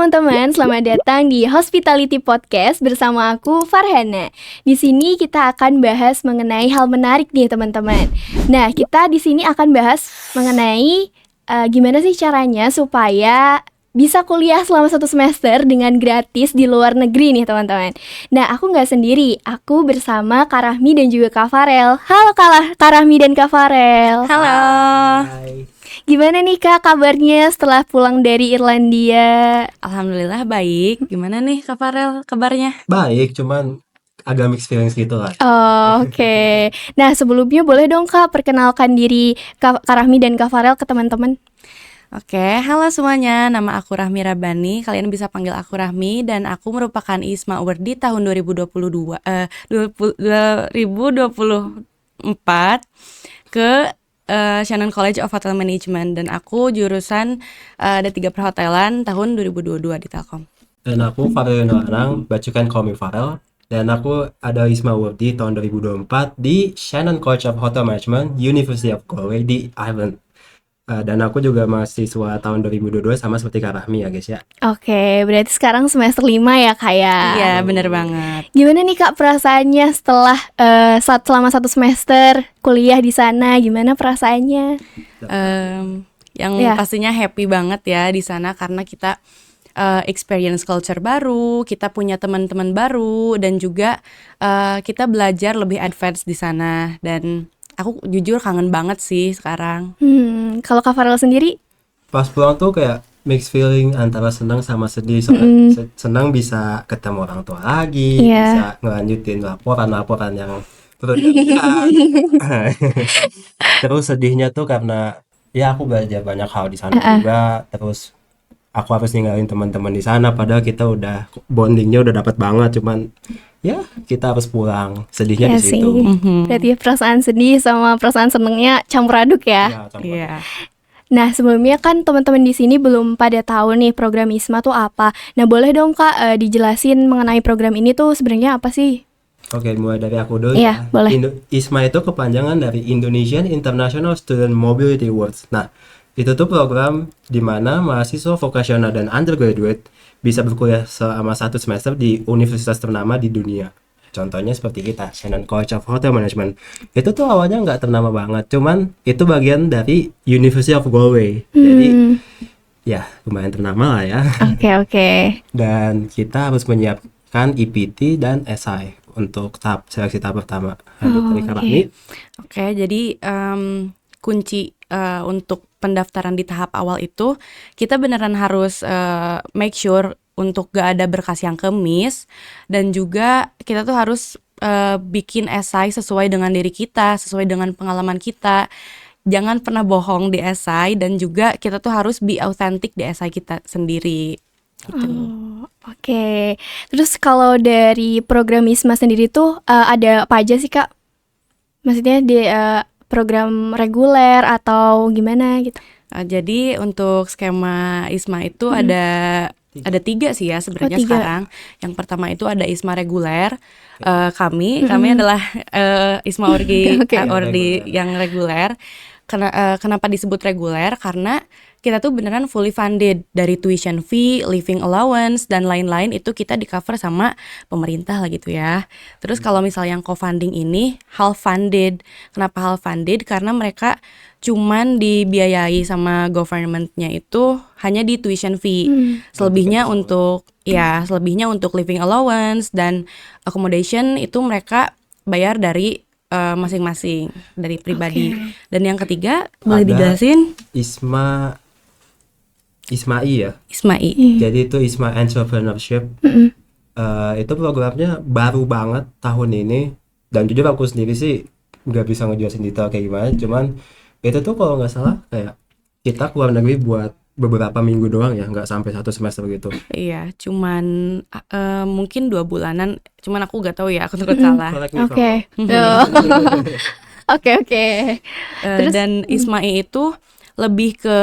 teman-teman, selamat datang di Hospitality Podcast bersama aku Farhana. Di sini kita akan bahas mengenai hal menarik nih teman-teman. Nah, kita di sini akan bahas mengenai gimana sih caranya supaya bisa kuliah selama 1 semester dengan gratis di luar negeri nih teman-teman. Nah, aku nggak sendiri, aku bersama Kak Rahmi dan juga Kak Farel. Halo Kak Rahmi dan Kak Farel. Halo. Hai. Gimana nih Kak kabarnya setelah pulang dari Irlandia? Alhamdulillah baik. Gimana nih Kak Farel kabarnya? Baik, cuman agak mixed feelings gitu lah. Oh, oke. Nah, sebelumnya boleh dong Kak perkenalkan diri Kak Rahmi dan Kak Farel ke teman-teman. Oke, halo semuanya. Nama aku Rahmi Rabbani. Kalian bisa panggil aku Rahmi dan aku merupakan ISMA Award di tahun 2024 ke Shannon College of Hotel Management, dan aku jurusan D3 Perhotelan tahun 2022 di Telkom. Dan aku Farel Nolarang, bacukan call me Farel. Dan aku ada ISMA Award di tahun 2024 di Shannon College of Hotel Management, University of Galway di Ireland. Dan aku juga mahasiswa tahun 2022 sama seperti Kak Rahmi ya guys ya. Oke, berarti sekarang semester 5 ya Kak ya? Iya, bener banget. Gimana nih Kak perasaannya setelah selama 1 semester kuliah di sana? Gimana perasaannya? Yang Ya. pastinya happy banget ya di sana karena kita experience culture baru, kita punya teman-teman baru, dan juga kita belajar lebih advance di sana. Dan aku jujur kangen banget sih sekarang. Kalau Kak Farel sendiri? Pas pulang tuh kayak mixed feeling antara senang sama sedih. Soalnya senang bisa ketemu orang tua lagi, Iya. bisa ngelanjutin laporan-laporan yang berlebihan. Terus sedihnya tuh karena ya aku belajar banyak hal di sana juga. Terus aku harus ninggalin teman-teman di sana padahal kita udah bondingnya udah dapat banget, cuman ya kita harus pulang. Sedihnya Iya di situ. sih. Berarti perasaan sedih sama perasaan senengnya campur aduk ya. Ya, campur. Iya. Nah, sebelumnya kan teman-teman di sini belum pada tahu nih program ISMA tuh apa. Nah, boleh dong Kak dijelasin mengenai program ini tuh sebenarnya apa sih? Oke, mulai dari aku dulu Iya, ya. boleh. ISMA itu kepanjangan dari Indonesian International Student Mobility Awards. Nah, itu tuh program di mana mahasiswa vokasional dan undergraduate bisa berkuliah selama 1 semester di universitas ternama di dunia. Contohnya seperti kita, Shannon College of Hotel Management. Itu tuh awalnya nggak ternama banget, cuman itu bagian dari University of Galway. Jadi ya lumayan ternama lah ya. Oke. Dan kita harus menyiapkan EPT dan SI untuk tahap seleksi tahap pertama. Lanjut dari Kak Rahmi. Oke, jadi kunci untuk pendaftaran di tahap awal itu kita beneran harus make sure untuk gak ada berkas yang kemis, dan juga kita tuh harus bikin esai sesuai dengan diri kita, sesuai dengan pengalaman kita. Jangan pernah bohong di esai, dan juga kita tuh harus be authentic di esai kita sendiri. Gitu. Oke. Terus kalau dari program ISMA sendiri tuh ada apa aja sih Kak? Maksudnya di program reguler atau gimana gitu? Jadi untuk skema ISMA itu ada 3 sih ya sebenarnya 3. sekarang. Yang pertama itu ada ISMA reguler. Kami adalah ISMA Ordi Oke. yang reguler. Kenapa disebut reguler? Karena kita tuh beneran fully funded, dari tuition fee, living allowance, dan lain-lain itu kita di cover sama pemerintah lah gitu ya. Terus kalau misalnya yang co-funding ini half funded. Kenapa half funded? Karena mereka cuman dibiayai sama government-nya itu hanya di tuition fee. Selebihnya untuk living allowance dan accommodation itu mereka bayar dari masing-masing, dari pribadi. Dan yang ketiga boleh Ada dijelasin? ISMAI ya. ISMAI. Jadi itu ISMA Entrepreneurship. Itu programnya baru banget tahun ini. Dan jujur aku sendiri sih nggak bisa ngejelasin detail kayak gimana. Cuman itu tuh kalau nggak salah kayak kita keluar negeri buat beberapa minggu doang ya, nggak sampai 1 semester gitu. Iya, cuman mungkin 2 bulanan. Cuman aku nggak tahu ya, aku takut salah. Correct me if I'm Oke. wrong. Oke. Terus? Dan ISMAI itu lebih ke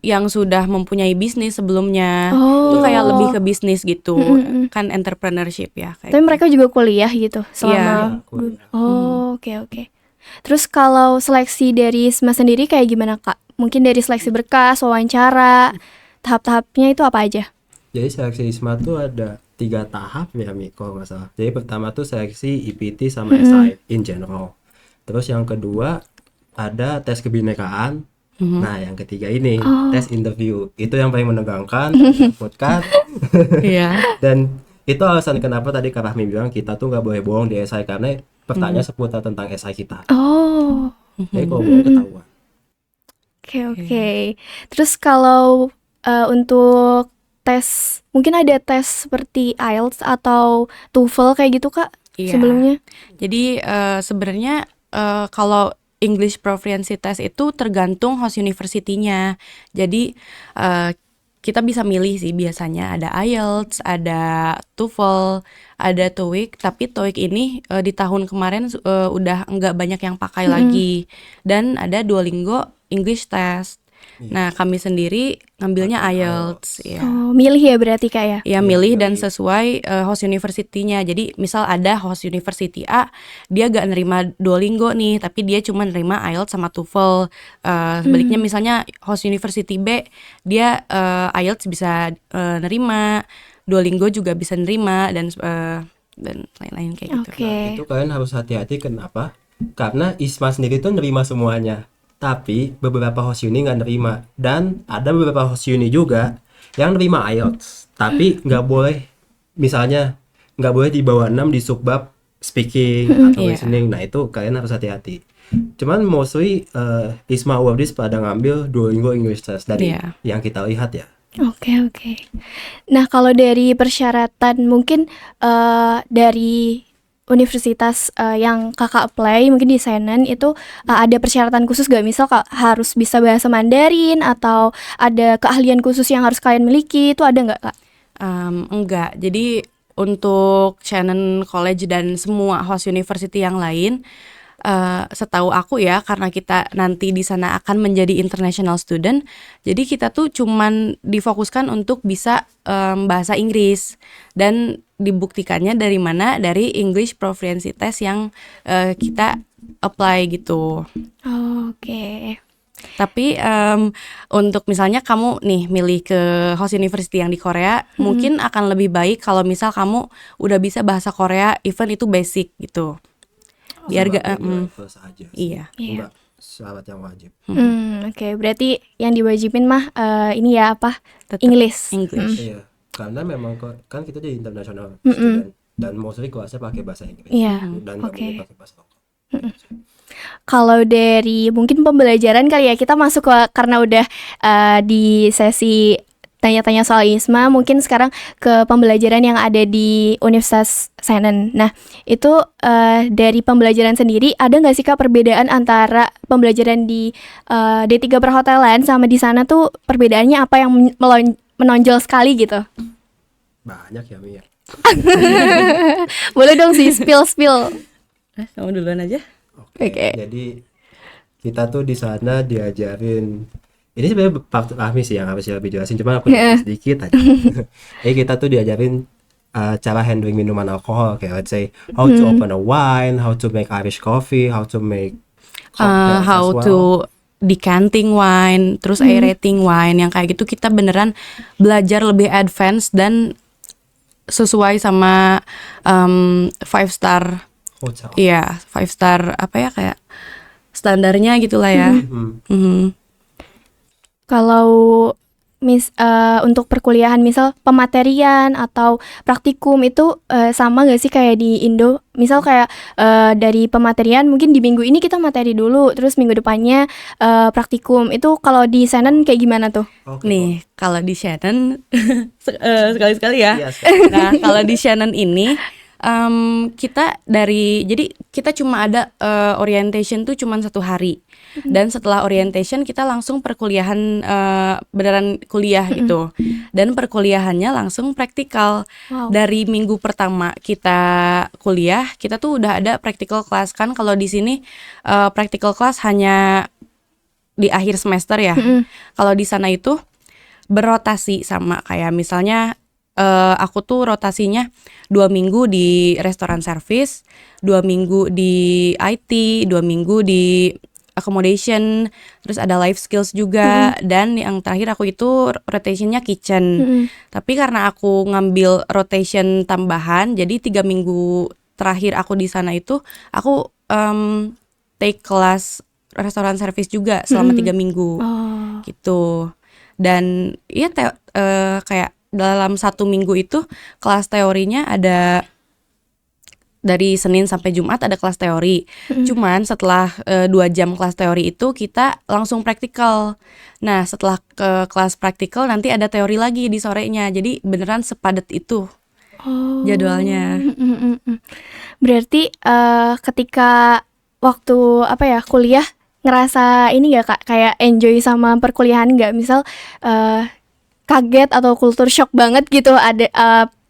yang sudah mempunyai bisnis sebelumnya. Oh. Itu kayak lebih ke bisnis gitu. Kan entrepreneurship ya kayak. Tapi mereka juga kuliah gitu selama. Kuliah. Oh, oke. Terus kalau seleksi dari ISMA sendiri kayak gimana Kak? Mungkin dari seleksi berkas, wawancara, tahap-tahapnya itu apa aja? Jadi seleksi ISMA tuh ada 3 tahap ya Mi, kalau nggak salah. Jadi pertama tuh seleksi EPT sama SI in general. Terus yang kedua ada tes kebinekaan. Nah yang ketiga ini tes interview. Itu yang paling menegangkan, menakutkan. Iya. Dan itu alasan kenapa tadi Kak Rahmi bilang kita tuh nggak boleh bohong di SI, karena pertanyaan seputar tentang SI kita. Oh, Jadi kalau bohong ketahuan. oke. Terus kalau untuk tes, mungkin ada tes seperti IELTS atau TOEFL kayak gitu Kak Iya. sebelumnya? Jadi sebenarnya kalau English Proficiency Test itu tergantung host university-nya. Jadi kita bisa milih sih, biasanya ada IELTS, ada TOEFL, ada TOEIC. Tapi TOEIC ini di tahun kemarin udah nggak banyak yang pakai lagi. Dan ada Duolingo English Test. Nah kami sendiri ngambilnya Pakai IELTS ya. Oh, milih ya berarti Kak ya? Ya milih dan sesuai host university-nya. Jadi misal ada host university A, dia gak nerima Duolingo nih, tapi dia cuma nerima IELTS sama TOEFL. Sebaliknya misalnya host university B, dia IELTS bisa nerima, Duolingo juga bisa nerima, dan lain-lain kayak gitu. Oke. Itu kalian harus hati-hati, kenapa? Karena ISMA sendiri tuh nerima semuanya, tapi beberapa host uni nggak nerima, dan ada beberapa host uni juga yang nerima IELTS, tapi nggak boleh, misalnya nggak boleh di bawah 6 di subbab speaking atau Iya. listening. Nah itu kalian harus hati-hati. Cuman mostly ISMA UABDIS pada ngambil Duolingo English Test dari Iya. yang kita lihat ya. Oke. Nah, kalau dari persyaratan mungkin dari universitas yang Kakak apply mungkin di Senen itu ada persyaratan khusus gak? Misal harus bisa bahasa Mandarin atau ada keahlian khusus yang harus kalian miliki, itu ada nggak Kak? Enggak. Jadi untuk Shannon College dan semua host university yang lain, setahu aku ya, karena kita nanti di sana akan menjadi international student, jadi kita tuh cuman difokuskan untuk bisa bahasa Inggris, dan dibuktikannya dari mana? Dari English Proficiency Test yang kita apply gitu. Oke. Tapi untuk misalnya kamu nih milih ke host university yang di Korea, mungkin akan lebih baik kalau misal kamu udah bisa bahasa Korea, even itu basic gitu. Biar gak Level saja sih. iya. Enggak syarat yang wajib. Oke, berarti yang diwajibin mah ini ya apa? Tetap English. English. Iya, karena memang kan kita jadi international student, dan mostly kelasnya pakai bahasa Inggris. Iya, Dan nggak oke. boleh pakai bahasa lokal. Kalau dari mungkin pembelajaran kali ya, kita masuk karena udah di sesi tanya-tanya soal ISMA, mungkin sekarang ke pembelajaran yang ada di Universitas Senen. Nah, itu dari pembelajaran sendiri, ada nggak sih Kak perbedaan antara pembelajaran di D3 perhotelan sama di sana tuh, perbedaannya apa yang menonjol sekali gitu? Banyak ya Mia. Boleh dong sih spill. Kamu duluan aja. Oke. Oke. Jadi kita tuh di sana diajarin, ini sebenarnya Pak Rahmi sih yang harus lebih jelasin, cuma aku jelasin sedikit aja. Jadi kita tuh diajarin cara handling minuman alkohol, kayak let's say how to open a wine, how to make Irish coffee, how to make cocktails How as well. to decanting wine, terus aerating wine, yang kayak gitu kita beneran belajar lebih advance dan sesuai sama 5-star. Hotel. Iya, 5-star apa ya, kayak standarnya gitulah ya. Mhm. Kalau untuk perkuliahan, misal pematerian atau praktikum itu sama gak sih kayak di Indo? Misal kayak dari pematerian mungkin di minggu ini kita materi dulu, terus minggu depannya praktikum. Itu kalau di Senen kayak gimana tuh? Oke, Nih, kalau di Shannon sekali-sekali ya. Iya, sekali. Nah, kalau di Shannon ini jadi kita cuma ada orientation tuh cuma 1 hari, dan setelah orientation kita langsung perkuliahan, beneran kuliah gitu, dan perkuliahannya langsung praktikal. Wow. Dari minggu pertama kita kuliah, kita tuh udah ada practical class. Kan kalau di sini practical class hanya di akhir semester ya. Kalau di sana itu berotasi, sama kayak misalnya aku tuh rotasinya 2 minggu di restoran service, 2 minggu di IT, 2 minggu di accommodation, terus ada life skills juga, dan yang terakhir aku itu rotationnya kitchen. Tapi karena aku ngambil rotation tambahan, jadi 3 minggu terakhir aku di sana itu aku take kelas restoran service juga selama 3 minggu gitu. Dan ya kayak dalam 1 minggu itu kelas teorinya ada dari Senin sampai Jumat ada kelas teori. Cuman setelah 2 jam kelas teori itu kita langsung praktikal. Nah setelah ke kelas praktikal nanti ada teori lagi di sorenya. Jadi beneran sepadat itu jadwalnya. Berarti ketika waktu kuliah ngerasa ini gak Kak, kayak enjoy sama perkuliahan gak? Misal kaget atau culture shock banget gitu ada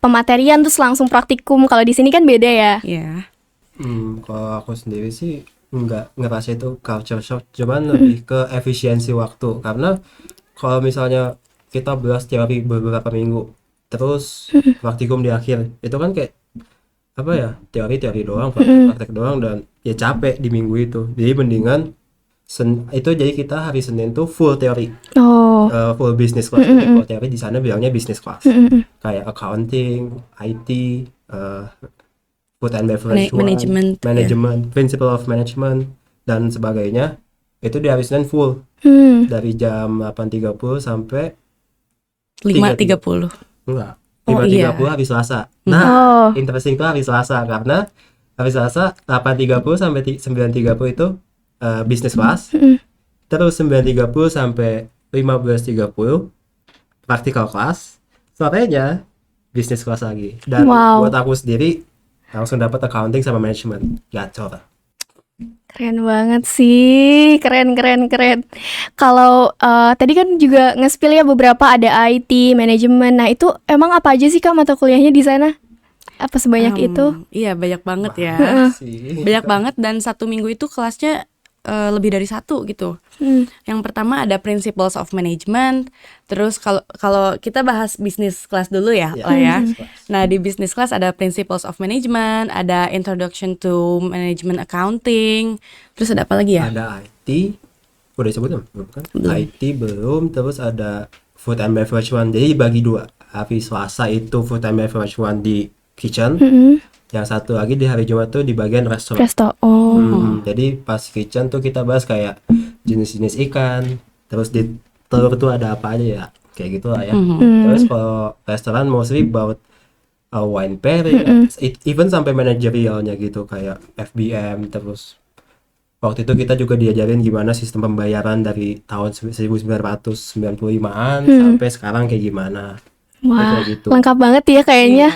pematerian terus langsung praktikum. Kalau di sini kan beda ya. Iya. Kalau aku sendiri sih nggak ngerasa itu culture shock, cuman lebih ke efisiensi waktu. Karena kalau misalnya kita bahas teori beberapa minggu, terus praktikum di akhir, itu kan kayak apa ya, teori doang, praktek doang, dan ya capek di minggu itu. Jadi mendingan itu jadi kita hari Senin tuh full teori, full business class. Kalau teori di sana bilangnya business class, kayak accounting, IT, food and beverage, Management, principle of management dan sebagainya. Itu di hari Senin full dari jam 8.30 sampai 5.30. enggak, 5.30 iya. hari Selasa. Nah, interesting tuh hari Selasa, karena hari Selasa 8.30 sampai 9.30 itu business class, terus 9.30 sampai 15.30 practical class, sorenya business class lagi. Dan buat aku sendiri langsung dapat accounting sama management, gacor. Keren banget sih, keren. Kalau tadi kan juga nge-spill ya beberapa ada IT, manajemen. Nah itu emang apa aja sih Kak mata kuliahnya di sana? Apa sebanyak itu? Iya banyak banget ya. Banyak banget, dan 1 minggu itu kelasnya lebih dari 1 gitu. Yang pertama ada Principles of Management. Terus kalau kita bahas business class dulu ya, lah ya. Nah di business class ada Principles of Management, ada Introduction to Management Accounting. Terus ada apa lagi ya? Ada IT, udah disebut belum? Kan? IT belum. Terus ada Food and Beverage One. Jadi dibagi 2. Hari Selasa itu Food and Beverage One di kitchen. Yang satu lagi di hari Jumat tuh di bagian restoran. Jadi pas kitchen tuh kita bahas kayak jenis-jenis ikan, terus di telur tuh ada apa aja ya, kayak gitu lah ya. Terus kalau restoran mostly about wine pairing, even sampai manajerialnya gitu kayak FBM. Terus waktu itu kita juga diajarin gimana sistem pembayaran dari tahun 1995-an sampai sekarang kayak gimana. Wah, gitu. Lengkap banget ya kayaknya.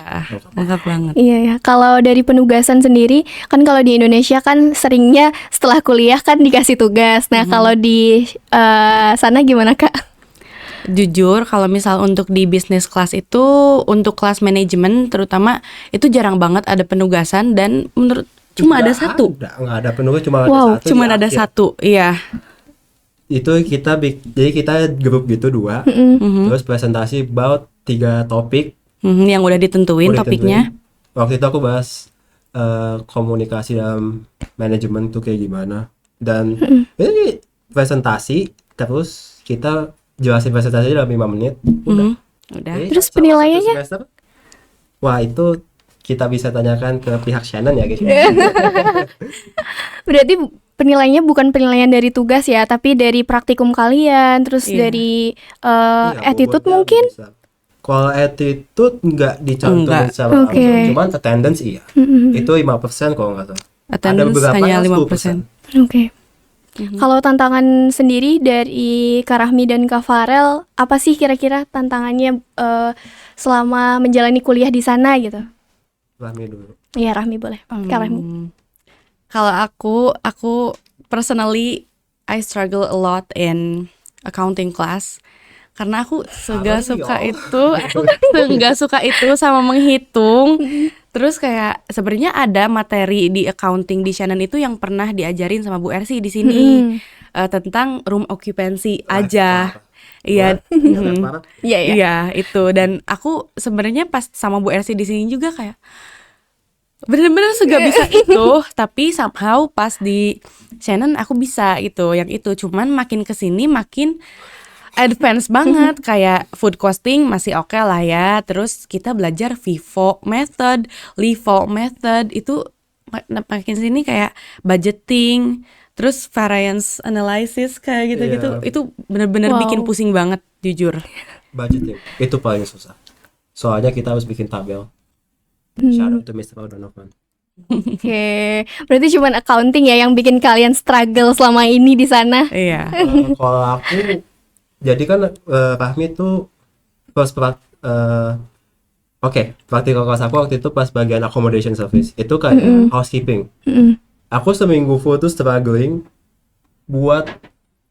Lengkap banget. Iya ya. Kalau dari penugasan sendiri, kan kalau di Indonesia kan seringnya setelah kuliah kan dikasih tugas. Nah, kalau di sana gimana Kak? Jujur kalau misal untuk di business class itu, untuk kelas manajemen terutama itu jarang banget ada penugasan, dan menurut cuma ada 1. Nggak ada penugas, cuma ada 1. Cuma ada 1, iya. Itu jadi kita grup gitu 2, terus presentasi about 3 topik yang udah ditentuin topiknya. Waktu itu aku bahas komunikasi dalam manajemen tuh kayak gimana, dan ini presentasi, terus kita jelasin presentasi dalam 5 menit. Udah. Terus penilaiannya? Wah, itu kita bisa tanyakan ke pihak Shannon ya guys. Berarti penilaiannya bukan penilaian dari tugas ya, tapi dari praktikum kalian, terus dari attitude mungkin? Kalau attitude nggak dicontohin secara langsung, cuman attendance iya. Itu 5% kalau nggak salah. Attendance hanya 5%. Oke. Kalau tantangan sendiri dari Kak Rahmi dan Kak Farel, apa sih kira-kira tantangannya selama menjalani kuliah di sana gitu? Rahmi dulu. Iya, Rahmi boleh. Kak Rahmi. Kalau aku personally I struggle a lot in accounting class. Karena aku nggak suka itu sama menghitung. Terus kayak sebenarnya ada materi di accounting di Shannon itu yang pernah diajarin sama Bu Ersi di sini tentang room occupancy aja. Iya, iya itu. Dan aku sebenarnya pas sama Bu Ersi di sini juga kayak bener-bener segak bisa itu. Tapi somehow pas di Shannon aku bisa gitu, yang itu. Cuman makin kesini makin advance banget. Kayak food costing masih oke lah ya. Terus kita belajar FIFO method, LIFO method. Itu makin sini kayak budgeting, terus variance analysis kayak gitu-gitu. Iya. Itu bener-bener Wow. bikin pusing banget jujur. Budgeting itu paling susah. Soalnya kita harus bikin tabel. Shout out to Mr. O'Donovan. Oke, berarti cuman accounting ya yang bikin kalian struggle selama ini di sana. Iya. Kalau aku, jadi kan Rahmi tuh first praktikal kelas aku waktu itu pas bagian accommodation service itu kayak housekeeping. Aku seminggu full tuh struggling buat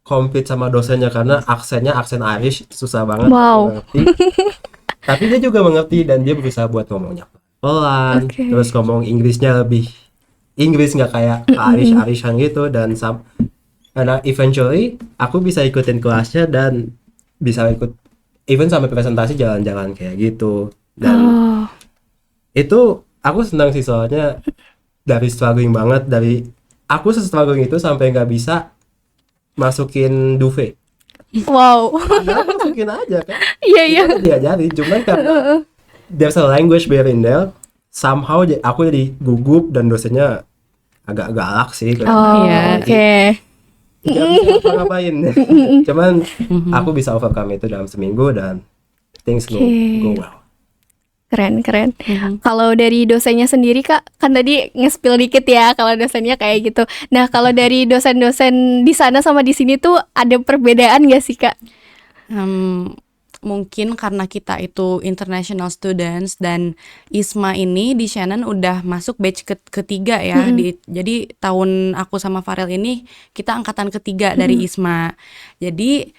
compete sama dosennya karena aksennya aksen Irish susah banget Wow. mengerti. Tapi dia juga mengerti dan dia berusaha buat ngomongnya pelan, Oke. terus ngomong Inggrisnya lebih Inggris nggak kayak Irish-Irishan gitu dan karena eventually aku bisa ikutin kelasnya dan bisa ikut even sampai presentasi jalan-jalan kayak gitu. Dan Oh, itu aku senang sih soalnya dari struggling banget, dari aku struggling itu sampai nggak bisa masukin duvet. wow. Padahal masukin aja kan. Iya iya. Kita diajari, cuman karena there's a language barrier in there, somehow aku jadi gugup dan dosennya agak galak sih. Oh, Iya. oke. Nggak bisa ngapain. Cuman aku bisa overcome itu dalam seminggu dan things go well. Keren. Kalau dari dosennya sendiri Kak, kan tadi nge-spill dikit ya kalau dosennya kayak gitu. Nah, kalau dari dosen-dosen di sana sama di sini tuh ada perbedaan gak sih Kak? Mungkin karena kita itu international students dan ISMA ini di Shannon udah masuk batch ketiga ya. Jadi tahun aku sama Farel ini kita angkatan ketiga dari ISMA. Jadi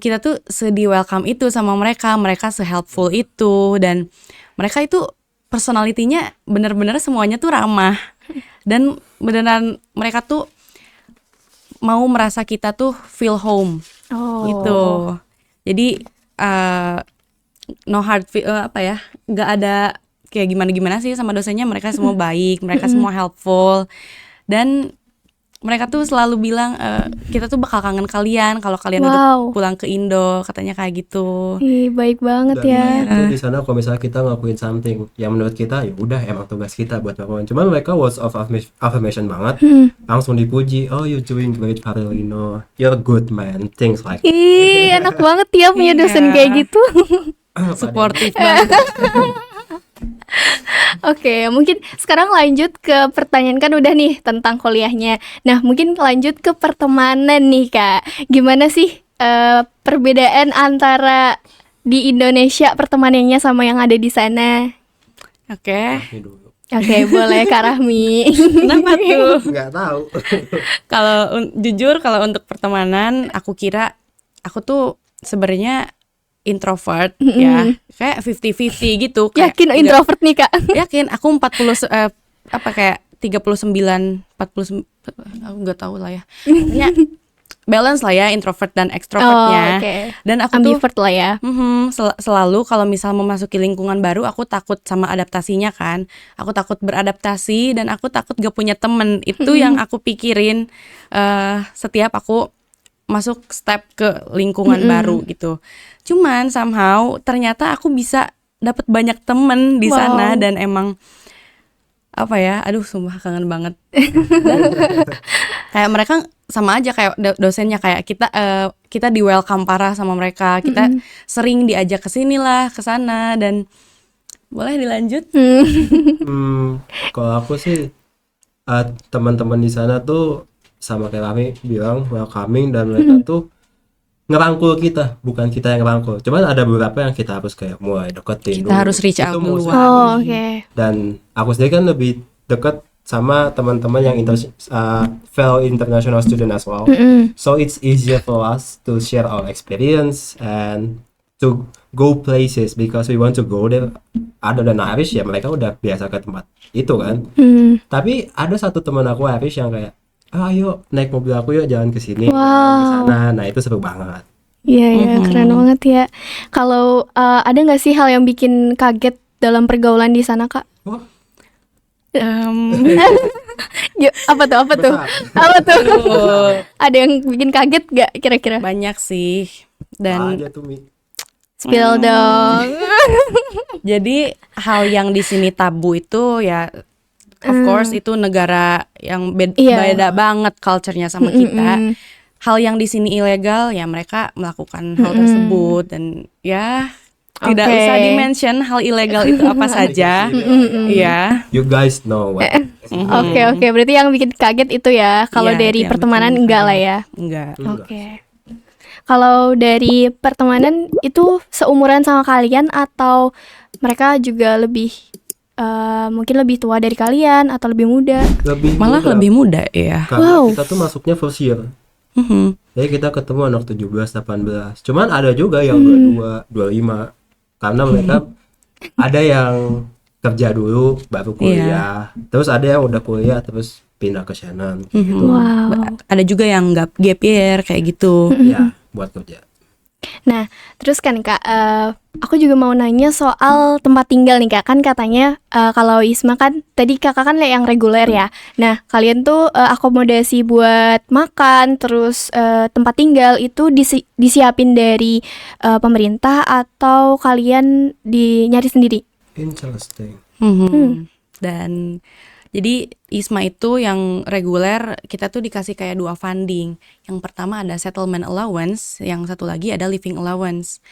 kita tuh di welcome itu sama mereka se-helpful itu dan mereka itu personality-nya bener-bener semuanya tuh ramah dan beneran mereka tuh mau merasa kita tuh feel home gitu. Jadi no hard nggak ada kayak gimana sih sama dosennya. Mereka semua baik, mereka semua helpful dan mereka tuh selalu bilang kita tuh bakal kangen kalian kalau kalian udah pulang ke Indo, katanya kayak gitu. Ih, baik banget ya. Dan itu di sana kalau misalnya kita ngelakuin something yang menurut kita ya udah emang tugas kita buat ngelakuin. Cuman mereka words of affirmation banget, langsung dipuji. Oh, you're doing great, Farelino. You're good man. Things like that. Ih, enak banget ya punya dosen kayak gitu. Supportive banget. Oke, mungkin sekarang lanjut ke pertanyaan, kan udah nih tentang kuliahnya. Nah, mungkin lanjut ke pertemanan nih Kak. Gimana sih perbedaan antara di Indonesia pertemanannya sama yang ada di sana? Oke. Ini dulu. Oke, boleh Kak Rahmi. Kenapa tuh? Nggak tahu. Jujur kalau untuk pertemanan aku kira aku tuh sebenarnya introvert ya. Kayak 50-50 gitu. Yakin introvert nih Kak? Yakin aku 39 40 aku nggak tahu lah ya. Pokoknya balance lah ya introvert dan ekstrovertnya. oke. Dan aku tuh Ambivert lah ya. selalu kalau misal memasuki lingkungan baru aku takut sama adaptasinya kan. Aku takut beradaptasi dan aku takut gak punya temen. Itu yang aku pikirin setiap aku masuk step ke lingkungan baru gitu. Cuman somehow ternyata aku bisa dapat banyak temen di sana dan emang apa ya, aduh sumpah kangen banget. Kayak mereka sama aja kayak dosennya, kayak kita di welcome parah sama mereka. Kita sering diajak ke sini lah, ke sana, dan boleh dilanjut. Kalau aku sih teman-teman di sana tuh sama kayak kami bilang welcoming dan mereka tuh ngerangkul kita, bukan kita yang ngerangkul. Cuman ada beberapa yang kita harus kayak mulai deketin. Kita harus reach out Itu duluan. Oh, oke. Dan aku sendiri kan lebih deket sama teman-teman yang fellow international student as well. So it's easier for us to share our experience and to go places because we want to go there. Other than Irish ya mereka udah biasa ke tempat itu kan. Tapi ada satu teman aku Irish yang kayak, ayo naik mobil aku yuk jalan ke sini, jalan ke sana. Nah itu seru banget. Iya, keren banget ya. Kalau ada nggak sih hal yang bikin kaget dalam pergaulan di sana Kak? Wah, Apa tuh? Apa tuh? Besar. Apa tuh? Tuh, Ada yang bikin kaget gak kira-kira? banyak sih. Dan Aja tuh Mi. Spill dong. jadi hal yang di sini tabu itu ya of course itu negara yang Iya. beda banget culture-nya sama kita. Mm-mm. Hal yang di sini ilegal ya mereka melakukan hal tersebut dan ya tidak Oke. usah di-mention hal ilegal itu apa saja. Iya. You guys know what? Oke, berarti yang bikin kaget itu ya. Kalau Iya, dari itu yang pertemanan bikin enggak lah kaget. ya. Enggak. Oke. Kalau dari pertemanan itu seumuran sama kalian atau mereka juga lebih mungkin lebih tua dari kalian atau lebih muda? Malah lebih muda ya. Karena Wow. kita tuh masuknya first year. Mhm. Jadi kita ketemu anak 17, 18. Cuman ada juga yang 22, 25. Karena mereka ada yang kerja dulu baru kuliah. Terus ada yang udah kuliah terus pindah ke Shannon gitu. Wow. Ada juga yang nggak gap year kayak gitu. Ya, buat kerja. Nah, terus kan Kak, aku juga mau nanya soal tempat tinggal nih Kak. Kan katanya kalau Isma kan tadi Kakak kan yang reguler ya. Nah, kalian tuh akomodasi buat makan, terus tempat tinggal itu disiapin dari pemerintah atau kalian nyari sendiri? Interesting. Mhm. Dan jadi ISMA itu yang reguler kita tuh dikasih kayak dua funding. Yang pertama ada settlement allowance, yang satu lagi ada living allowance.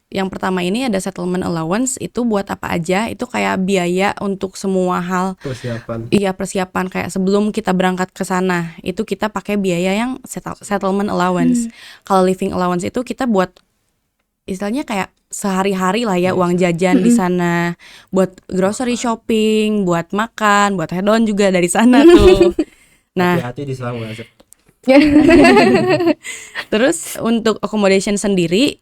Yang pertama ini ada settlement allowance itu buat apa aja? Itu kayak biaya untuk semua hal. Persiapan. Iya, persiapan kayak sebelum kita berangkat ke sana itu kita pakai biaya yang settlement allowance. Kalau living allowance itu kita buat istilahnya kayak sehari-hari lah ya uang jajan di sana, buat grocery shopping, buat makan, buat hedon juga dari sana tuh. Nah, Hati-hati di Selangor. terus untuk accommodation sendiri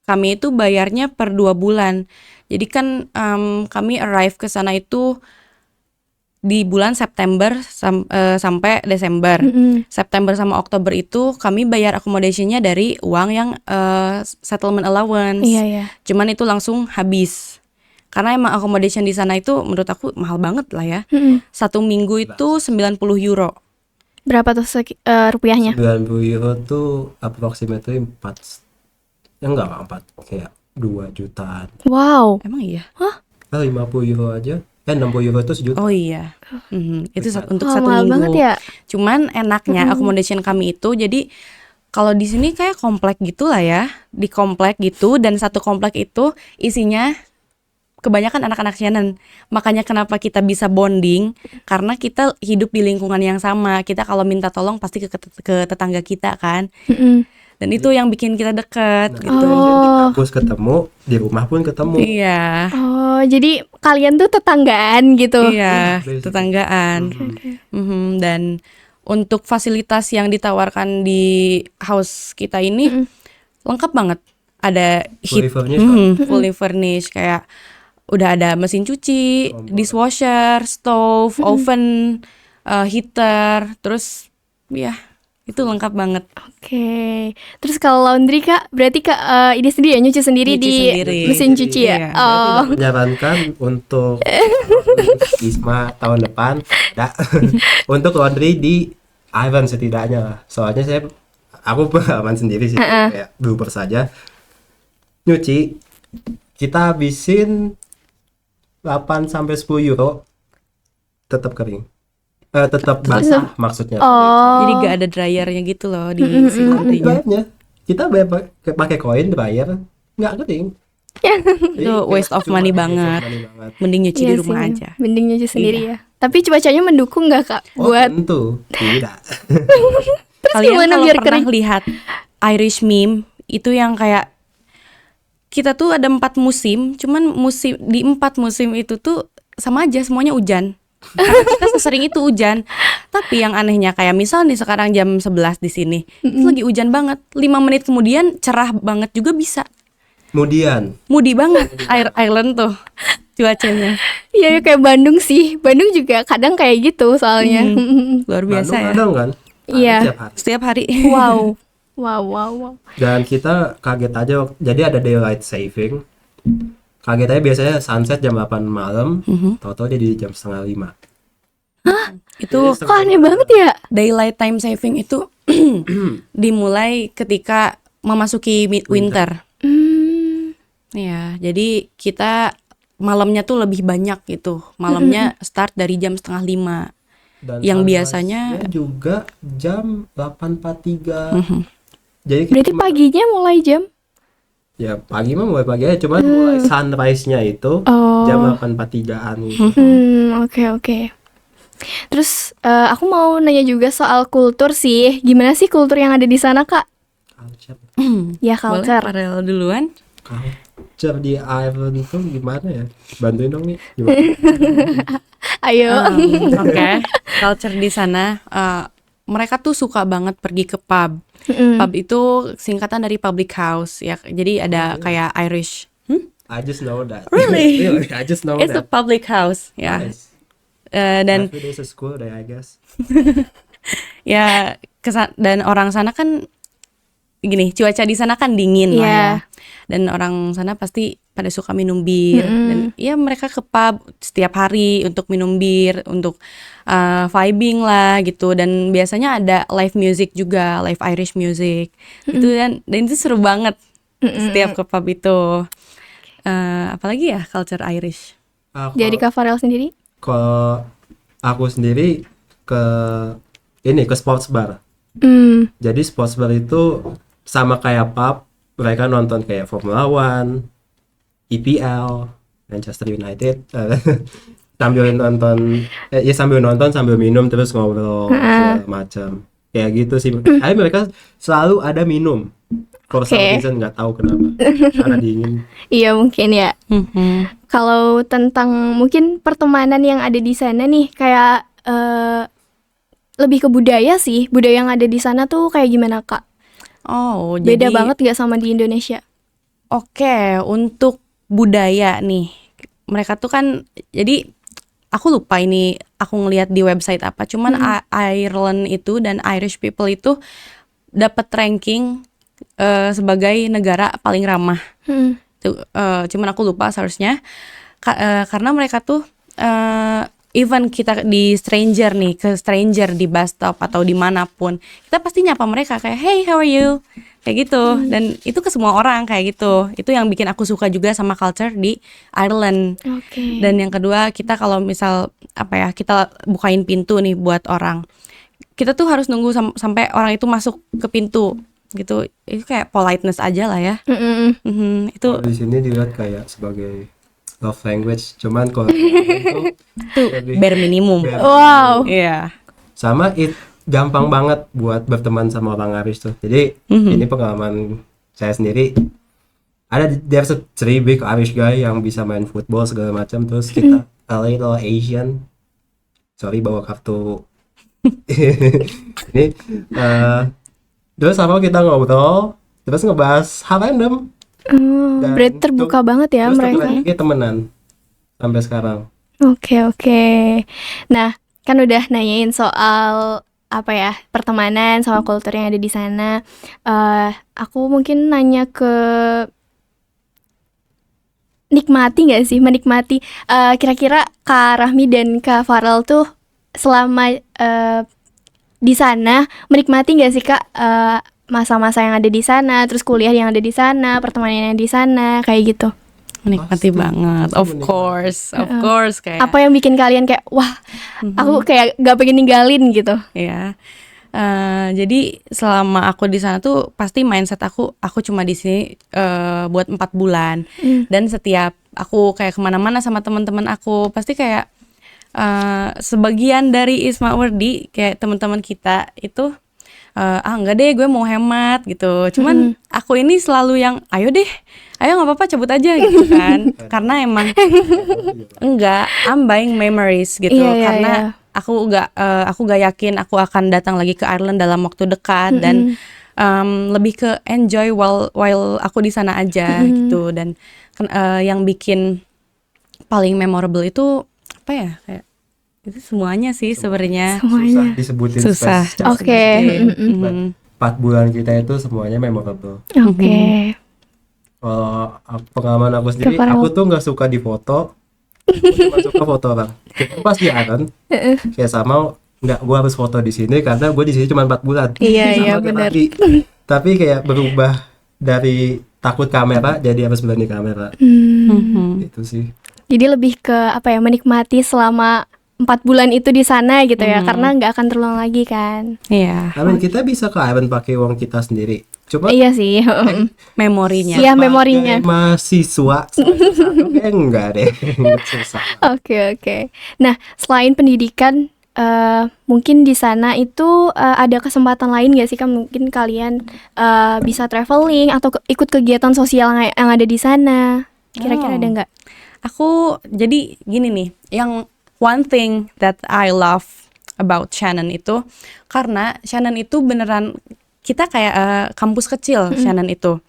kami itu bayarnya per 2 bulan. Jadi kan kami arrive ke sana itu di bulan September sampai Desember. September sama Oktober itu kami bayar accommodationnya dari uang yang settlement allowance. Iya. Cuman itu langsung habis. Karena emang accommodation di sana itu menurut aku mahal banget lah ya. Satu minggu itu 90 euro. Berapa tuh rupiahnya? 90 euro tuh approximately 4. Ya enggak 4, kayak 2 jutaan. Wow. Emang iya? 50 euro aja. 60 euro itu sejuta. Oh iya. Itu untuk Wah, satu mahal minggu. banget ya. Cuman enaknya accommodation kami itu jadi kalau di sini kayak komplek gitu lah ya, di komplek gitu dan satu komplek itu isinya kebanyakan anak-anak Shannon. Makanya kenapa kita bisa bonding karena kita hidup di lingkungan yang sama. Kita kalau minta tolong pasti ke tetangga kita kan. Dan itu yang bikin kita deket gitu. Di kampus ketemu, di rumah pun ketemu. Iya. Oh, jadi kalian tuh tetanggaan gitu. Iya, basically. tetanggaan. Dan untuk fasilitas yang ditawarkan di house kita ini lengkap banget. Ada Fully furnished, fully furnished kayak udah ada mesin cuci, dishwasher, stove, oven, heater, terus ya itu lengkap banget. Oke. Terus kalau laundry Kak, berarti Kak ini sendiri ya nyuci sendiri Nyuci di sendiri. mesin cuci ya? Iya. Oh. menyarankan untuk Isma tahun depan untuk laundry di Iron setidaknya lah. Soalnya aku pengalaman sendiri sih, kayak Bluebird saja nyuci kita habisin 8 sampai 10 euro tetap kering. Tetap basah maksudnya. Oh. Jadi gak ada dryernya gitu loh di si Ada laundry-nya. dryernya. Kita bayar pakai koin dryer nggak kering. Itu waste of money banget. Mending nyuci di Iya rumah sih, aja. mending nyuci sendiri ya. Tapi cuacanya mendukung nggak Kak Oh, buat tentu tidak. Kalian gimana kalau biar pernah kering? lihat Irish meme itu yang kayak kita tuh ada 4 musim, cuman di 4 musim itu tuh sama aja semuanya hujan. Karena kita sesering itu hujan. Tapi yang anehnya kayak misal nih sekarang jam 11 di sini, itu lagi hujan banget. 5 menit kemudian cerah banget juga bisa. Kemudian Moody banget Island tuh cuacanya. Iya ya kayak Bandung sih. Bandung juga kadang kayak gitu soalnya. Luar biasa Bandung ya. kadang kan. Iya. Ada tiap hari. Setiap hari. Wow. Wow. Dan kita kaget aja, jadi ada daylight saving. Kaget aja biasanya sunset jam 8 malam, tau-tau dia di jam setengah 5. Itu Kok aneh banget ya? daylight time saving itu dimulai ketika memasuki winter. Ya, jadi kita malamnya tuh lebih banyak gitu. Malamnya start dari jam setengah 5. Dan Yang sunrise-nya biasanya juga jam 8.43. Jadi Berarti paginya mulai jam? ya pagi mah mulai pagi aja, cuman mulai sunrise-nya itu Oh. jam 8.43-an gitu. Oke. Terus aku mau nanya juga soal kultur sih. Gimana sih kultur yang ada di sana, Kak? Culture. Ya, boleh culture. Farel duluan. Culture di Ireland itu gimana ya? Bantuin dong nih. Gimana? Ayo. Oke, culture di sana mereka tuh suka banget pergi ke pub. Pub itu singkatan dari public house ya. Jadi ada kayak Irish. I just know that. Really? Really, I just know It's a that. public house ya. Nice. Dan Every day's a school day, I guess. ya dan orang sana kan gini, cuaca di sana kan dingin lah Iya. ya. Dan orang sana pasti pada suka minum bir dan ya mereka ke pub setiap hari untuk minum bir, untuk vibing lah gitu. Dan biasanya ada live music juga, live Irish music gitu dan itu seru banget setiap ke pub itu. Apalagi ya culture Irish. Jadi Kak Farel sendiri? Kalau aku sendiri ke sports bar. Jadi sports bar itu sama kayak pub, mereka nonton kayak Formula One, EPL, Manchester United, sambil nonton sambil minum terus ngobrol segala macam. Kayak gitu sih. Tapi mereka selalu ada minum. For some reason nggak tahu kenapa. Karena dingin. Iya mungkin ya. Kalau tentang mungkin pertemanan yang ada di sana nih, kayak lebih ke budaya sih. Budaya yang ada di sana tuh kayak gimana, Kak? Oh, Beda jadi banget gak sama di Indonesia? Oke, untuk budaya nih, mereka tuh kan, jadi aku lupa ini, aku ngeliat di website apa, cuman Ireland itu dan Irish people itu dapat ranking sebagai negara paling ramah. Cuman aku lupa seharusnya, karena mereka tuh even kita di ke stranger di bus stop atau dimanapun, kita pasti nyapa mereka kayak hey how are you, kayak gitu. Dan itu ke semua orang kayak gitu. Itu yang bikin aku suka juga sama culture di Ireland. Dan yang kedua, kita kalau misal kita bukain pintu nih buat orang, kita tuh harus nunggu sampai orang itu masuk ke pintu gitu. Itu kayak politeness aja lah ya. Itu Kalau di sini dilihat kayak sebagai love language, cuman kalau itu bare minimum. Wow. Iya. sama gampang banget buat berteman sama orang Irish tuh. Jadi ini pengalaman saya sendiri. There's a three big Irish guy yang bisa main football segala macam, terus kita a little Asian. Sorry bawa kartu. Ini terus apa kita ngobrol, terus ngebahas hal random. Dan Berarti terbuka banget ya terus mereka. kita temenan sampai sekarang. Oke. Nah, kan udah nanyain soal pertemanan sama kultur yang ada di sana. Aku mungkin nanya ke menikmati. Kira-kira Kak Rahmi dan Kak Farel tuh selama di sana menikmati nggak sih Kak masa-masa yang ada di sana, terus kuliah yang ada di sana, pertemanan yang di sana, kayak gitu? Menikmati Pasti. banget, of course kayak. Apa yang bikin kalian kayak wah, aku kayak gak pengen ninggalin gitu? Ya. Jadi selama aku di sana tuh pasti mindset aku cuma di sini buat 4 bulan. Dan setiap aku kayak kemana-mana sama teman-teman aku pasti kayak sebagian dari Isma Wardi kayak teman-teman kita itu enggak deh gue mau hemat gitu. Cuman aku ini selalu yang ayo nggak apa-apa cabut aja gitu kan. Karena emang enggak, I'm buying memories gitu. Karena aku gak yakin aku akan datang lagi ke Ireland dalam waktu dekat. Dan lebih ke enjoy while aku di sana aja gitu. Dan yang bikin paling memorable itu apa ya, kayak itu semuanya sih sebenarnya. Susah disebutin. Susah. Oke. 4 bulan kita itu semuanya memorable. Oke. Pengalaman aku sendiri, Ke Farel. aku tuh nggak suka di foto, aku cuma suka foto orang. Kita pas di Iron, kayak sama nggak, gue harus foto di sini karena gue di sini cuma 4 bulan. Iya, Sama iya, kayak benar. Nabi. Tapi kayak berubah dari takut kamera jadi harus berani kamera. Itu sih. Jadi lebih ke apa ya, menikmati selama 4 bulan itu di sana gitu ya, karena nggak akan terulang lagi kan. Iya, Kita bisa ke Iron pakai uang kita sendiri. Cuma Iya sih. memorinya. Iya, sebagai memorinya. mahasiswa semester satu kayak enggak deh. Susah. Oke. Nah, selain pendidikan, mungkin di sana itu ada kesempatan lain nggak sih kan? Mungkin kalian bisa traveling atau ikut kegiatan sosial yang ada di sana. Kira-kira ada nggak? Aku jadi gini nih, yang one thing that I love about Shannon itu, karena Shannon itu beneran, kita kayak kampus kecil Shannon itu.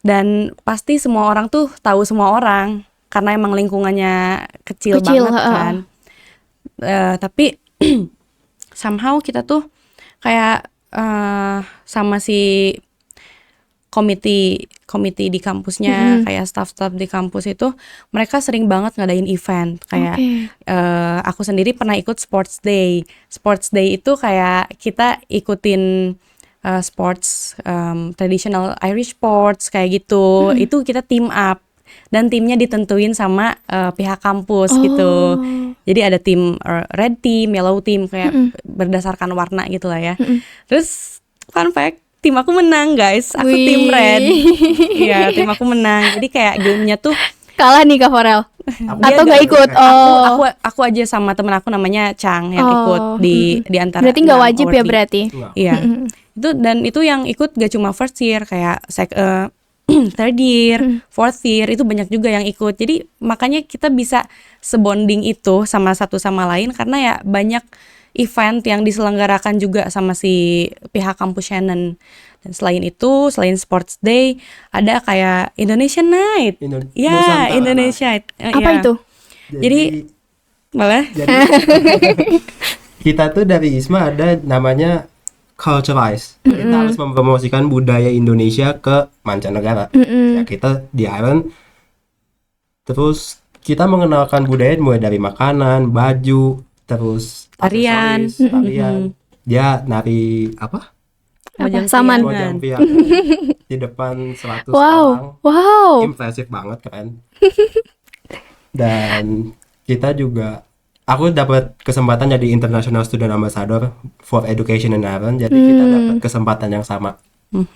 Dan pasti semua orang tuh tahu semua orang, karena emang lingkungannya kecil banget kan. Tapi somehow kita tuh kayak sama si komite di kampusnya, kayak staff-staff di kampus itu, mereka sering banget ngadain event kayak aku sendiri pernah ikut sports day itu kayak kita ikutin sports, traditional Irish sports kayak gitu. Itu kita team up dan timnya ditentuin sama pihak kampus gitu. Jadi ada tim red team, yellow team, kayak berdasarkan warna gitu lah ya. Terus fun fact, tim aku menang guys, aku Wih. tim red. Iya, tim aku menang. Jadi kayak gamenya tuh Kalah nih Kak Farel? Dia Atau nggak ikut? Oh, aku aja sama temen aku namanya Chang yang Oh, ikut di antara berarti nggak 6 wajib ya awardee. berarti? Enggak. Iya. Itu yang ikut gak cuma first year, kayak third year, fourth year, itu banyak juga yang ikut. Jadi makanya kita bisa sebonding itu sama satu sama lain karena ya banyak event yang diselenggarakan juga sama si pihak kampus Shannon. Dan selain itu, selain sports day, ada kayak Indonesian Night. Ya, Nusantara Indonesia. Apa ya. itu? Jadi malah jadi kita tuh dari ISMA ada namanya Culturize. Kita harus mempromosikan budaya Indonesia ke mancanegara. Ya, kita di Iron terus kita mengenalkan budaya mulai dari makanan, baju, terus Tarian. aksesoris, tarian. Dia nari apa? Wajang Saman. piangan. Wajang piang di depan 100 orang. Wow. Impresif banget kan. Dan kita juga, aku dapat kesempatan jadi International Student Ambassador for Education in Iron. Jadi kita dapat kesempatan yang sama.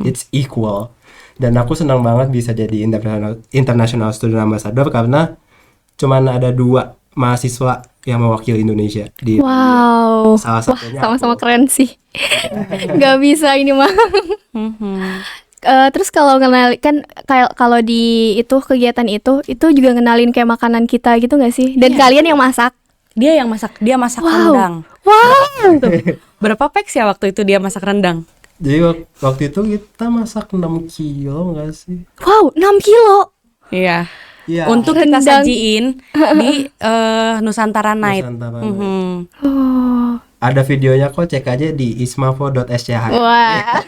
It's equal. Dan aku senang banget bisa jadi International Student Ambassador karena cuman ada 2 mahasiswa yang mewakili Indonesia di Wow. salah Wah, satunya sama-sama aku. keren sih. Gak bisa ini mah. Terus kalau kenal kan kayak kalau di itu kegiatan itu juga ngenalin kayak makanan kita gitu nggak sih? Dan kalian yang masak? Dia masak Wow. rendang. Wow. Berapa peks ya waktu itu dia masak rendang? Jadi waktu itu kita masak 6 kilo nggak sih? Wow, 6 kilo. Iya. Iya. Untuk kita Rendang. sajiin di Nusantara Night. Nusantara Night. Mhm. Oh. Ada videonya kok, cek aja di ismafo.sch. Wah.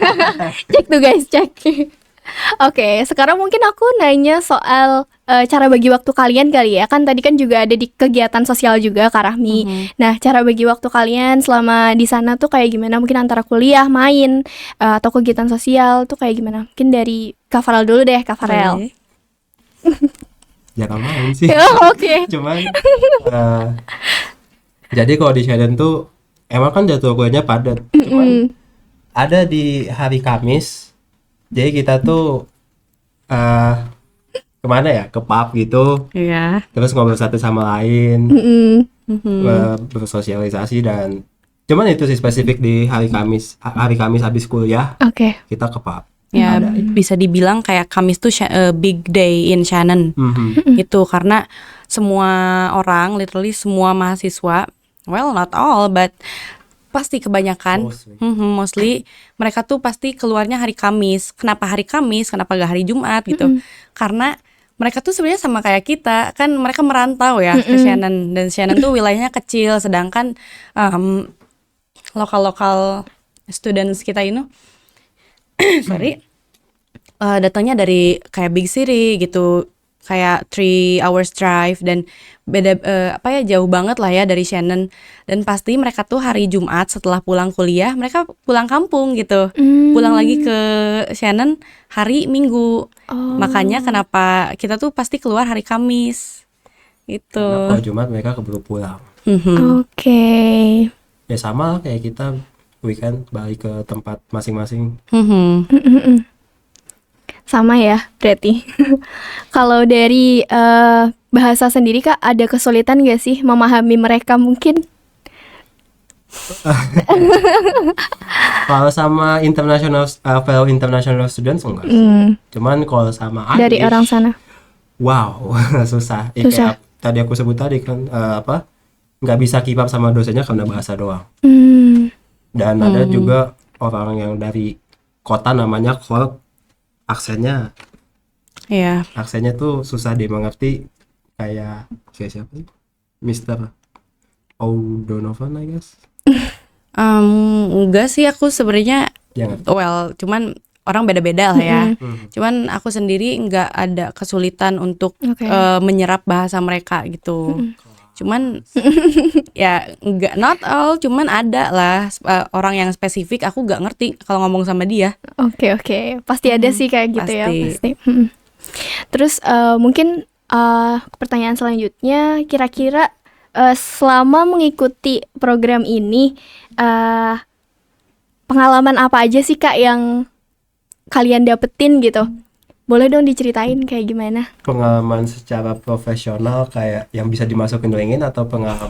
Cek tuh guys, cek. Oke, sekarang mungkin aku nanya soal cara bagi waktu kalian kali ya. Kan tadi kan juga ada di kegiatan sosial juga Kak Rahmi. Nah, cara bagi waktu kalian selama di sana tuh kayak gimana? Mungkin antara kuliah, main, atau kegiatan sosial tuh kayak gimana? Mungkin dari Kak Farel dulu deh, Kak Farel. Jarang main sih. Oke. Cuman jadi kalau di Shannon tuh emang kan jadwal kuliahnya padat. Cuman ada di hari Kamis. Jadi kita tuh kemana ya? Ke pub gitu. Iya. Terus ngobrol satu sama lain, bersosialisasi, dan cuman itu sih spesifik di hari Kamis. Hari Kamis habis kuliah Oke. kita ke pub. Ya, Ada. bisa dibilang kayak Kamis tuh big day in Shannon. Gitu, karena semua orang, literally semua mahasiswa, well not all, but pasti kebanyakan, mostly mereka tuh pasti keluarnya hari Kamis. Kenapa hari Kamis? Kenapa gak hari Jumat gitu? Karena mereka tuh sebenarnya sama kayak kita, kan mereka merantau ya ke Shannon, dan Shannon tuh wilayahnya kecil, sedangkan lokal students kita ini sorry, datangnya dari kayak big city gitu, kayak 3 hours drive dan beda jauh banget lah ya dari Shannon. Dan pasti mereka tuh hari Jumat setelah pulang kuliah mereka pulang kampung gitu, pulang lagi ke Shannon hari Minggu. Makanya kenapa kita tuh pasti keluar hari Kamis gitu. Karena kalau Jumat mereka keburu pulang. Oke. Ya sama lah kayak kita weekend balik ke tempat masing-masing. Sama ya berarti. Kalau dari bahasa sendiri Kak, ada kesulitan gak sih memahami mereka mungkin? Kalau sama fellow international students enggak. Cuman kalau sama Dari Irish, orang sana. wow, susah. Susah. Kayak tadi aku sebut tadi kan nggak bisa keep up sama dosennya karena bahasa doang. Dan ada juga orang yang dari kota namanya Cork, aksennya tuh susah dimengerti, kayak siapa? Mr. O'Donovan, I guess. Enggak sih, aku sebenarnya Jangan. cuman orang beda-beda lah ya. Cuman aku sendiri nggak ada kesulitan untuk menyerap bahasa mereka gitu. Cuman ya nggak, not all, cuman ada lah orang yang spesifik aku nggak ngerti kalau ngomong sama dia. Oke, pasti ada sih kayak gitu ya, pasti. Terus mungkin pertanyaan selanjutnya, kira-kira selama mengikuti program ini pengalaman apa aja sih Kak yang kalian dapetin gitu? Boleh dong diceritain kayak gimana? Pengalaman secara profesional kayak yang bisa dimasukin LinkedIn atau pengalaman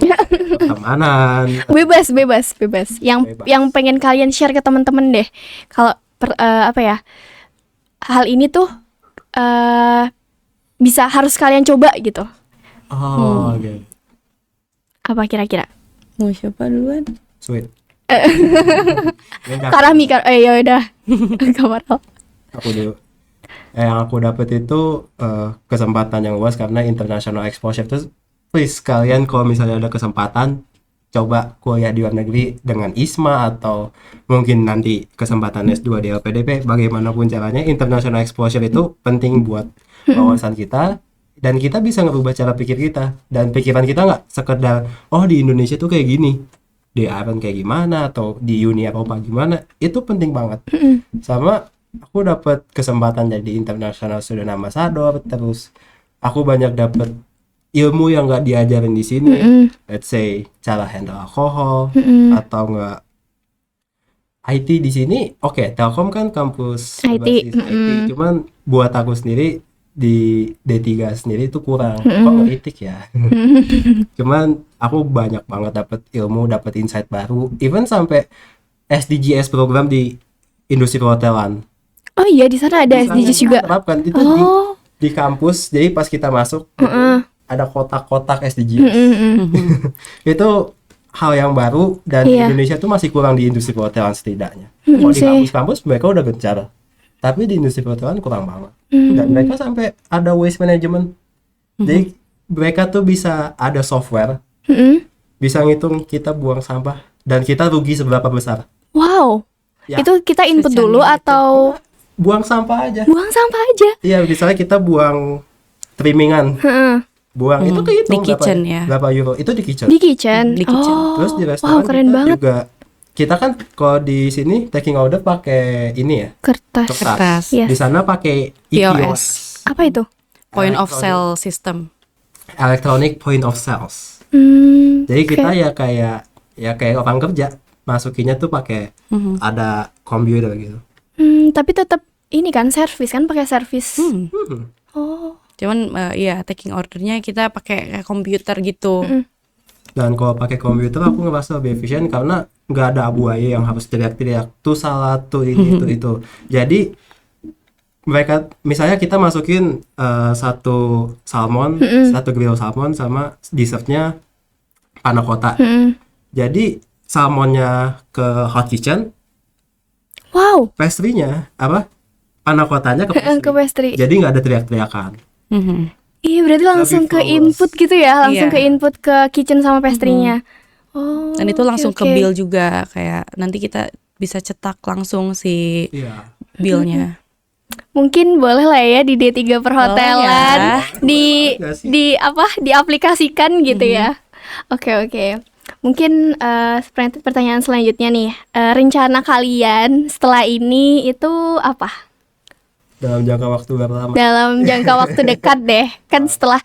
pertemanan? Bebas. Yang pengen kalian share ke teman-teman deh. Kalau hal ini tuh bisa harus kalian coba gitu. Oke. Apa kira-kira? Mau siapa duluan? Sweet. Karami ya udah. Kamar. Aku dulu. Yang aku dapet itu kesempatan yang luas karena international exposure. Terus please kalian kalau misalnya ada kesempatan coba kuliah di luar negeri dengan ISMA atau mungkin nanti kesempatan S2 di LPDP, bagaimanapun caranya international exposure itu penting buat wawasan kita, dan kita bisa ngerubah cara pikir kita, dan pikiran kita nggak sekedar di Indonesia tuh kayak gini, di Ireland kayak gimana, atau di Uni Eropa gimana. Itu penting banget. Sama aku dapat kesempatan jadi international student ambassador, terus aku banyak dapat ilmu yang nggak diajarin di sini. Let's say cara handle alkohol atau nggak IT di sini. Oke, Telkom kan kampus IT. IT. Cuman buat aku sendiri di D3 sendiri itu kurang. Kok nggak etik ya? Cuman aku banyak banget dapat ilmu, dapat insight baru. Even sampai SDGs program di industri perhotelan. Oh iya, di sana ada SDGs juga. Terapkan itu di kampus. Jadi pas kita masuk ada kotak-kotak SDGs. Itu hal yang baru, dan Indonesia tuh masih kurang di industri perhotelan setidaknya. Kalau di kampus-kampus mereka udah gencar, tapi di industri perhotelan kurang banget. Dan mereka sampai ada waste management. Jadi mereka tuh bisa ada software, bisa ngitung kita buang sampah dan kita rugi seberapa besar. Wow. Ya. Itu kita input dulu atau buang sampah aja? Buang sampah aja. Iya, misalnya kita buang trimmingan. Buang itu kehitung di kitchen berapa euro. Itu di kitchen. Di kitchen. Terus di restoran keren kita banget. juga, kita kan kalau di sini taking order pakai ini ya, kertas. Yes. Di sana pakai POS. Apa itu? Point of sale system. Electronic point of sales. Jadi kita ya kayak orang kerja, masukinnya tuh pakai ada komputer gitu. Tapi tetap ini kan servis kan, pakai servis. Cuman taking ordernya kita pakai komputer gitu. Dan kalau pakai komputer aku ngerasa lebih efisien karena nggak ada abu aye yang harus teriak-teriak tuh salah tuh ini itu. Jadi mereka misalnya kita masukin satu salmon, satu grill salmon sama dessertnya panna cotta. Jadi salmonnya ke hot kitchen. Wow. Pastry-nya panna cottanya ke pastry. Jadi nggak ada teriak-teriakan. Iya, berarti langsung ke input gitu ya, langsung ke input ke kitchen sama pastry-nya. Dan itu langsung ke bill juga, kayak nanti kita bisa cetak langsung si billnya. mungkin boleh lah ya di D3 perhotelan ya. di Boleh banget gak sih? di apa diaplikasikan gitu ya. Oke. Mungkin pertanyaan selanjutnya nih, rencana kalian setelah ini itu apa? Dalam jangka waktu berapa lama? Dalam jangka waktu dekat deh, kan setelah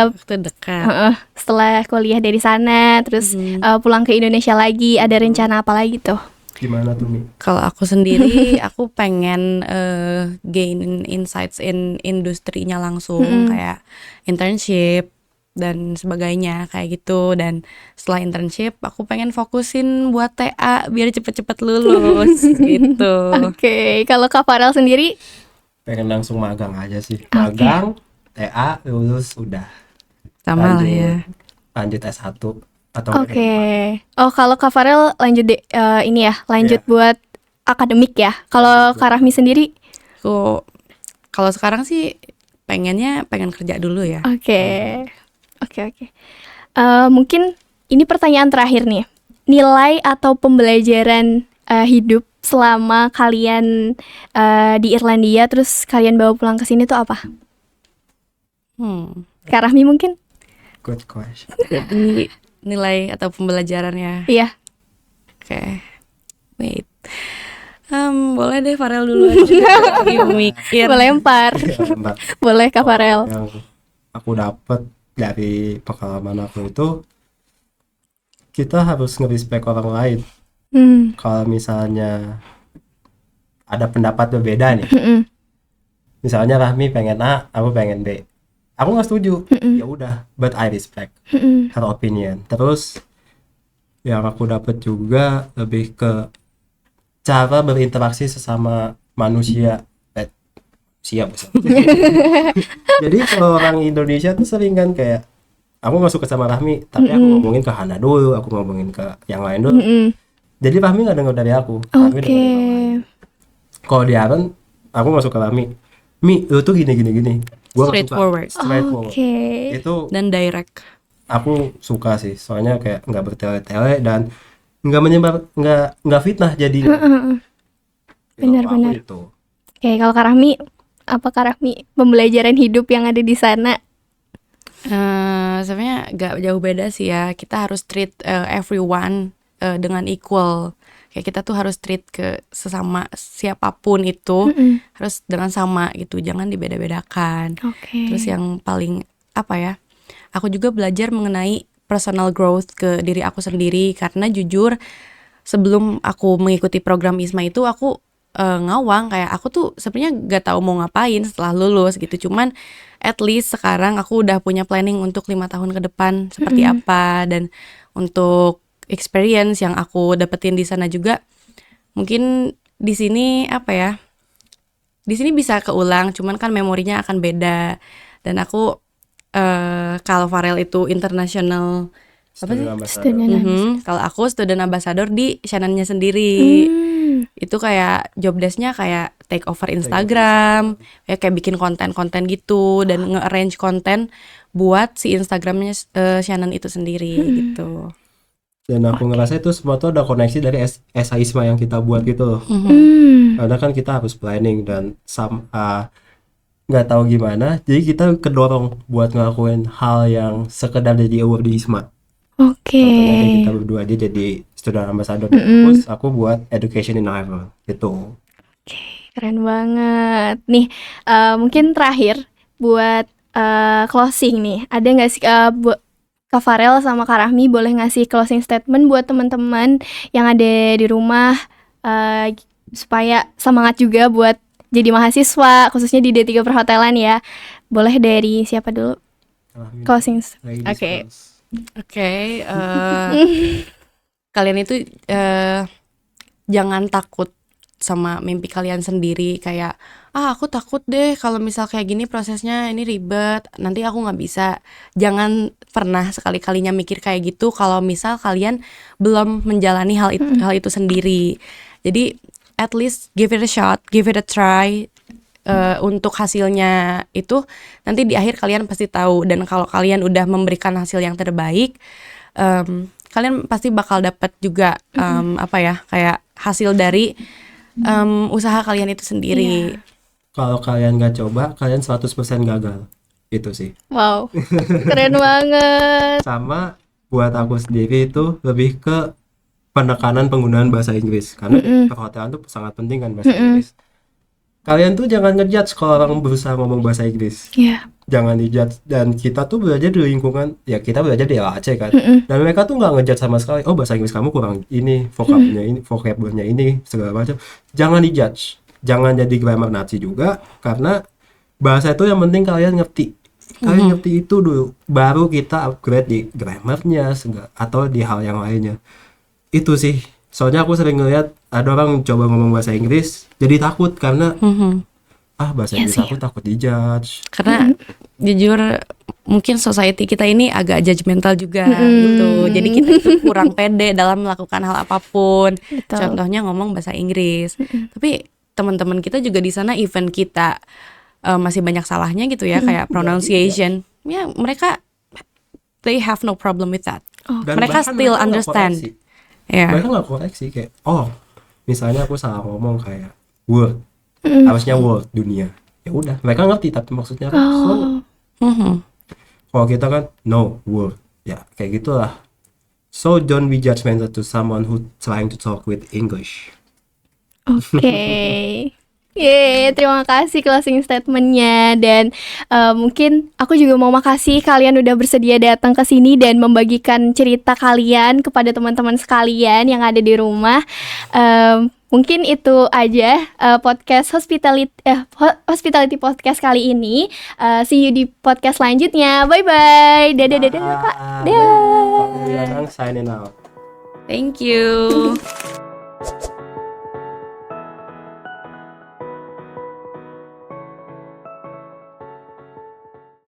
Waktu dekat. setelah kuliah dari sana, terus pulang ke Indonesia lagi, ada rencana apa lagi tuh? Gimana tuh Mi? Kalau aku sendiri, aku pengen gain insights in industrinya langsung, kayak internship dan sebagainya kayak gitu. Dan setelah internship, aku pengen fokusin buat TA biar cepet-cepet lulus gitu. Oke, kalau Kak Farel sendiri, Pengen langsung magang aja sih. Magang, TA, lulus udah. Sama lah ya. Lanjut S1 atau oke. Oh, kalau Kak Farel lanjut ini ya, lanjut Iya. buat akademik ya. Kalau Kak Rahmi sendiri, Aku kalau sekarang sih pengen kerja dulu ya. oke. Mungkin ini pertanyaan terakhir nih. Nilai atau pembelajaran hidup selama kalian di Irlandia terus kalian bawa pulang ke sini tuh apa? Kak Rahmi mungkin? Good question. Jadi nilai atau pembelajarannya. Iya. Oke. Wait. Boleh deh Farel dulu aja. Lagi mikir. Melempar. Ya, Mbak. Boleh Kak Farel. Yang aku dapat dari pengalaman aku itu, kita harus nge-respect orang lain. Kalau misalnya ada pendapat berbeda nih, misalnya Rahmi pengen A, aku pengen B, aku nggak setuju, ya udah, but I respect her opinion. Terus yang aku dapat juga lebih ke cara berinteraksi sesama manusia. Siap. Jadi kalau orang Indonesia tuh sering kan kayak, aku nggak suka sama Rahmi, tapi aku ngomongin ke Hana dulu, aku ngomongin ke yang lain dulu. Jadi Rahmi nggak dengar dari aku, Rahmi Oke. dengar dari orang lain. Kalau di Aaron, aku nggak suka Rahmi. Mi, lu tuh gini. Gua nggak suka. Straightforward. Straightforward. Oke. Itu Dan direct. aku suka sih, soalnya kayak nggak bertele-tele dan nggak menyebar, nggak fitnah jadinya. Gitu, Benar-benar. aku itu. Oke, kalau Kak Rahmi, apa Kak Rahmi pembelajaran hidup yang ada di sana? Sebenarnya gak jauh beda sih ya. Kita harus treat everyone dengan equal. Kayak kita tuh harus treat ke sesama siapapun itu harus dengan sama gitu. Jangan dibeda-bedakan. Oke. Terus yang paling apa ya? Aku juga belajar mengenai personal growth ke diri aku sendiri karena jujur sebelum aku mengikuti program ISMA itu aku ngawang kayak aku tuh sebenarnya gak tahu mau ngapain setelah lulus gitu. Cuman at least sekarang aku udah punya planning untuk 5 tahun ke depan seperti apa, dan untuk experience yang aku dapetin di sana juga mungkin di sini apa ya? Di sini bisa keulang, cuman kan memorinya akan beda. Dan aku kalau Farel itu international apa sih? Student Kalau aku student ambassador di Shannon-nya sendiri. Itu kayak job desk-nya kayak take over Instagram, ya kayak bikin konten-konten gitu dan nge-arrange konten buat si Instagramnya Shannon itu sendiri gitu. Dan aku ngerasa itu semua tuh ada koneksi dari SA ISMA yang kita buat gitu loh. Karena kan kita harus planning dan nggak tahu gimana, jadi kita kedorong buat ngelakuin hal yang sekedar jadi award di ISMA. Oke. Contohnya kayak kita berdua dia jadi student ambassador, terus aku buat education in Ireland gitu. Keren banget. Nih, mungkin terakhir buat closing nih. Ada nggak sih buat Kak Farel sama Kak Rahmi boleh ngasih closing statement buat teman-teman yang ada di rumah supaya semangat juga buat jadi mahasiswa, khususnya di D3 Perhotelan ya. Boleh dari siapa dulu? Closing. Oke. Oke, kalian itu jangan takut sama mimpi kalian sendiri. Kayak aku takut deh kalau misal kayak gini prosesnya ini ribet, nanti aku nggak bisa. Jangan pernah sekali-kalinya mikir kayak gitu kalau misal kalian belum menjalani hal itu sendiri. Jadi at least give it a shot, give it a try. Untuk hasilnya itu nanti di akhir kalian pasti tahu, dan kalau kalian udah memberikan hasil yang terbaik, kalian pasti bakal dapat juga apa ya, kayak hasil dari usaha kalian itu sendiri. kalau kalian nggak coba, kalian 100% gagal. Itu sih. Wow, keren banget. Sama buat aku sendiri itu lebih ke penekanan penggunaan bahasa Inggris, karena perhotelan tuh sangat penting kan bahasa Inggris. Kalian tuh jangan ngejudge kalau orang berusaha ngomong bahasa Inggris. Iya. Jangan dijudge. Dan kita tuh belajar di lingkungan, ya kita belajar di LHC kan. Dan mereka tuh nggak ngejudge sama sekali. Oh, bahasa Inggris kamu kurang ini, vocabnya ini, segala macam. Jangan dijudge. Jangan jadi grammar Nazi juga, karena bahasa itu yang penting kalian ngerti. Kalian ngerti itu dulu, baru kita upgrade di grammarnya atau di hal yang lainnya. Itu sih. Soalnya aku sering ngeliat ada orang coba ngomong bahasa Inggris jadi takut karena bahasa Inggris aku takut dijudge. Karena jujur mungkin society kita ini agak judgmental juga gitu. Jadi kita itu kurang pede dalam melakukan hal apapun. Betul. Contohnya ngomong bahasa Inggris. Tapi teman-teman kita juga di sana even kita masih banyak salahnya gitu ya, kayak pronunciation. Ya mereka they have no problem with that. Dan Mereka bahkan still nggak understand. koreksi. Ya. Mereka nggak koreksi kayak misalnya aku salah ngomong kayak world, harusnya world dunia. Ya udah, mereka ngerti tapi maksudnya apa. Kalau kita kan no world, ya kayak gitulah. So don't be judgmental to someone who trying to talk with English. Oke. Yeay, terima kasih closing statementnya. Dan mungkin aku juga mau makasih kalian udah bersedia datang ke sini dan membagikan cerita kalian kepada teman-teman sekalian yang ada di rumah. Mungkin itu aja podcast hospitality podcast kali ini. See you di podcast selanjutnya. Bye bye. Dadah Kak. Dah. Signing out. Thank you.